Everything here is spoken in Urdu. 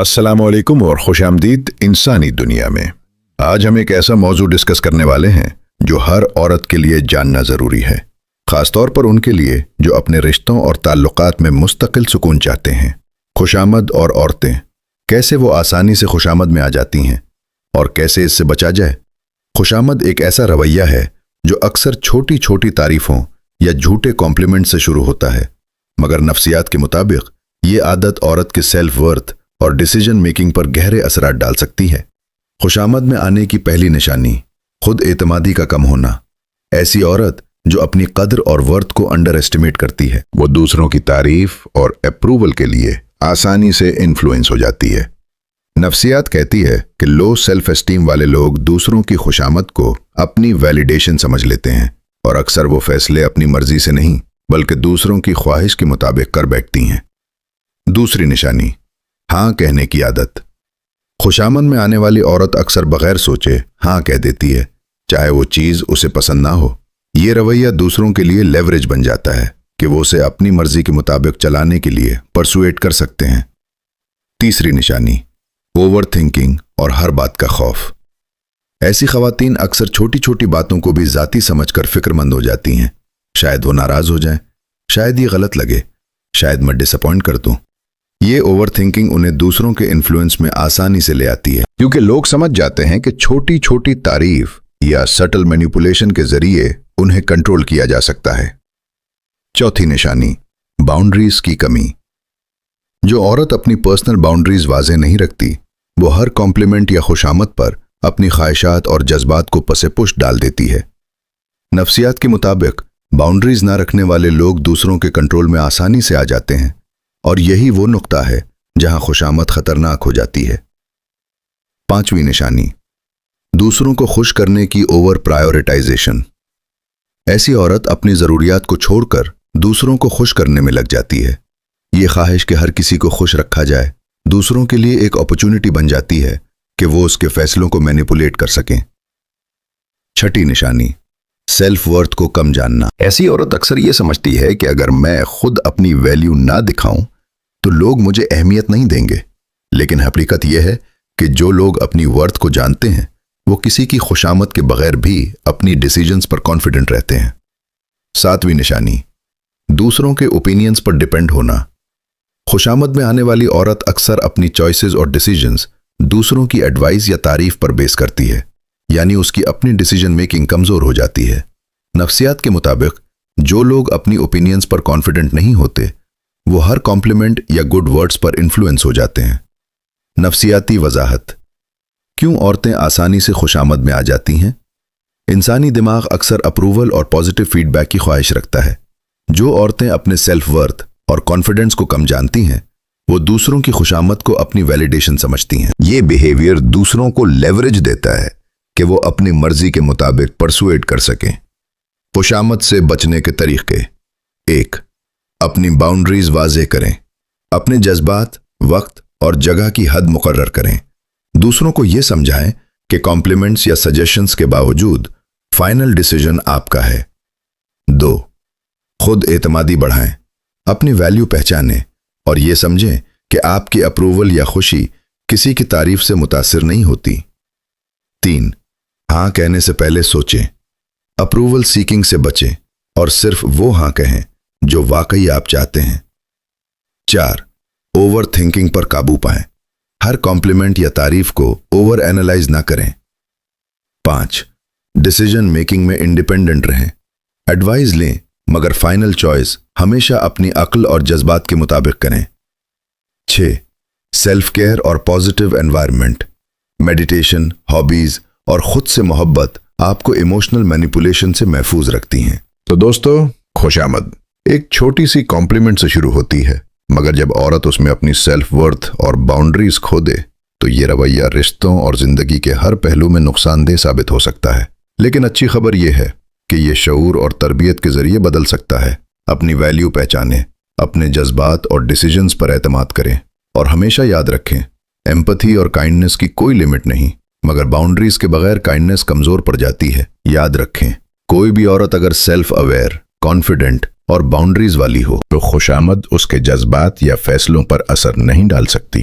السلام علیکم اور خوش آمدید انسانی دنیا میں۔ آج ہم ایک ایسا موضوع ڈسکس کرنے والے ہیں جو ہر عورت کے لیے جاننا ضروری ہے، خاص طور پر ان کے لیے جو اپنے رشتوں اور تعلقات میں مستقل سکون چاہتے ہیں۔ خوشامد اور عورتیں، کیسے وہ آسانی سے خوشامد میں آ جاتی ہیں اور کیسے اس سے بچا جائے؟ خوشامد ایک ایسا رویہ ہے جو اکثر چھوٹی چھوٹی تعریفوں یا جھوٹے کمپلیمنٹ سے شروع ہوتا ہے، مگر نفسیات کے مطابق یہ عادت عورت کے سیلف ورتھ اور ڈیسیجن میکنگ پر گہرے اثرات ڈال سکتی ہے۔ خوشامد میں آنے کی پہلی نشانی خود اعتمادی کا کم ہونا۔ ایسی عورت جو اپنی قدر اور ورتھ کو انڈر ایسٹیمیٹ کرتی ہے، وہ دوسروں کی تعریف اور اپروول کے لیے آسانی سے انفلوئنس ہو جاتی ہے۔ نفسیات کہتی ہے کہ لو سیلف اسٹیم والے لوگ دوسروں کی خوشامد کو اپنی ویلیڈیشن سمجھ لیتے ہیں اور اکثر وہ فیصلے اپنی مرضی سے نہیں بلکہ دوسروں کی خواہش کے مطابق کر بیٹھتی ہیں۔ دوسری نشانی، ہاں کہنے کی عادت۔ خوشامد میں آنے والی عورت اکثر بغیر سوچے ہاں کہہ دیتی ہے، چاہے وہ چیز اسے پسند نہ ہو۔ یہ رویہ دوسروں کے لیے لیوریج بن جاتا ہے کہ وہ اسے اپنی مرضی کے مطابق چلانے کے لیے پرسویٹ کر سکتے ہیں۔ تیسری نشانی، اوور تھنکنگ اور ہر بات کا خوف۔ ایسی خواتین اکثر چھوٹی چھوٹی باتوں کو بھی ذاتی سمجھ کر فکر مند ہو جاتی ہیں۔ شاید وہ ناراض ہو جائیں، شاید یہ غلط لگے، شاید میں ڈس اپوائنٹ کر دوں۔ یہ اوور تھنکنگ انہیں دوسروں کے انفلوئنس میں آسانی سے لے آتی ہے، کیونکہ لوگ سمجھ جاتے ہیں کہ چھوٹی چھوٹی تعریف یا سٹل مینیپولیشن کے ذریعے انہیں کنٹرول کیا جا سکتا ہے۔ چوتھی نشانی، باؤنڈریز کی کمی۔ جو عورت اپنی پرسنل باؤنڈریز واضح نہیں رکھتی، وہ ہر کمپلیمنٹ یا خوشامد پر اپنی خواہشات اور جذبات کو پس پش ڈال دیتی ہے۔ نفسیات کے مطابق باؤنڈریز نہ رکھنے والے لوگ دوسروں کے کنٹرول میں آسانی سے آ جاتے ہیں، اور یہی وہ نقطہ ہے جہاں خوشامد خطرناک ہو جاتی ہے۔ پانچویں نشانی، دوسروں کو خوش کرنے کی اوور پرائیورٹائزیشن۔ ایسی عورت اپنی ضروریات کو چھوڑ کر دوسروں کو خوش کرنے میں لگ جاتی ہے۔ یہ خواہش کہ ہر کسی کو خوش رکھا جائے دوسروں کے لیے ایک اپرچونٹی بن جاتی ہے کہ وہ اس کے فیصلوں کو مینیپولیٹ کر سکیں۔ چھٹی نشانی، سیلف ورتھ کو کم جاننا۔ ایسی عورت اکثر یہ سمجھتی ہے کہ اگر میں خود اپنی ویلیو نہ دکھاؤں تو لوگ مجھے اہمیت نہیں دیں گے، لیکن حقیقت یہ ہے کہ جو لوگ اپنی ورتھ کو جانتے ہیں وہ کسی کی خوشامد کے بغیر بھی اپنی ڈیسیجنز پر کانفیڈنٹ رہتے ہیں۔ ساتویں نشانی، دوسروں کے اوپینینز پر ڈیپینڈ ہونا۔ خوشامد میں آنے والی عورت اکثر اپنی چوائسز اور ڈیسیجنز دوسروں کی ایڈوائز یا تعریف پر بیس کرتی ہے، یعنی اس کی اپنی ڈیسیجن میکنگ کمزور ہو جاتی ہے۔ نفسیات کے مطابق جو لوگ اپنی اوپینینز پر کانفیڈنٹ نہیں ہوتے وہ ہر کمپلیمنٹ یا گڈ ورڈز پر انفلوئنس ہو جاتے ہیں۔ نفسیاتی وضاحت، کیوں عورتیں آسانی سے خوشامد میں آ جاتی ہیں؟ انسانی دماغ اکثر اپروول اور پازیٹیو فیڈ بیک کی خواہش رکھتا ہے۔ جو عورتیں اپنے سیلف ورتھ اور کانفیڈنس کو کم جانتی ہیں وہ دوسروں کی خوشامد کو اپنی ویلیڈیشن سمجھتی ہیں۔ یہ بیہیویئر دوسروں کو لیوریج دیتا ہے کہ وہ اپنی مرضی کے مطابق پرسویٹ کر سکیں۔ خوشامد سے بچنے کے طریقے: 1. اپنی باؤنڈریز واضح کریں۔ اپنے جذبات، وقت اور جگہ کی حد مقرر کریں۔ دوسروں کو یہ سمجھائیں کہ کمپلیمنٹس یا سجیشنز کے باوجود فائنل ڈیسیجن آپ کا ہے۔ 2. خود اعتمادی بڑھائیں۔ اپنی ویلیو پہچانیں اور یہ سمجھیں کہ آپ کی اپروول یا خوشی کسی کی تعریف سے متاثر نہیں ہوتی۔ 3. ہاں کہنے سے پہلے سوچیں۔ اپروول سیکنگ سے بچیں اور صرف وہ ہاں کہیں جو واقعی آپ چاہتے ہیں۔ 4. اوور تھنکنگ پر قابو پائیں۔ ہر کمپلیمنٹ یا تعریف کو اوور اینالائز نہ کریں۔ 5. ڈیسیجن میکنگ میں انڈیپینڈنٹ رہیں۔ ایڈوائز لیں مگر فائنل چوائس ہمیشہ اپنی عقل اور جذبات کے مطابق کریں۔ 6. سیلف کیئر اور پازیٹیو انوائرمنٹ۔ میڈیٹیشن، ہابیز اور خود سے محبت آپ کو ایموشنل مینیپولیشن سے محفوظ رکھتی ہیں۔ تو دوستو، خوشامد ایک چھوٹی سی کمپلیمنٹ سے شروع ہوتی ہے، مگر جب عورت اس میں اپنی سیلف ورتھ اور باؤنڈریز کھو دے تو یہ رویہ رشتوں اور زندگی کے ہر پہلو میں نقصان دہ ثابت ہو سکتا ہے۔ لیکن اچھی خبر یہ ہے کہ یہ شعور اور تربیت کے ذریعے بدل سکتا ہے۔ اپنی ویلیو پہچانیں، اپنے جذبات اور ڈیسیجنز پر اعتماد کریں، اور ہمیشہ یاد رکھیں ایمپتھی اور کائنڈنس کی کوئی لمٹ نہیں، مگر باؤنڈریز کے بغیر کائنڈنس کمزور پڑ جاتی ہے۔ یاد رکھیں، کوئی بھی عورت اگر سیلف اویئر، کانفیڈنٹ اور باؤنڈریز والی ہو تو خوشامد اس کے جذبات یا فیصلوں پر اثر نہیں ڈال سکتی۔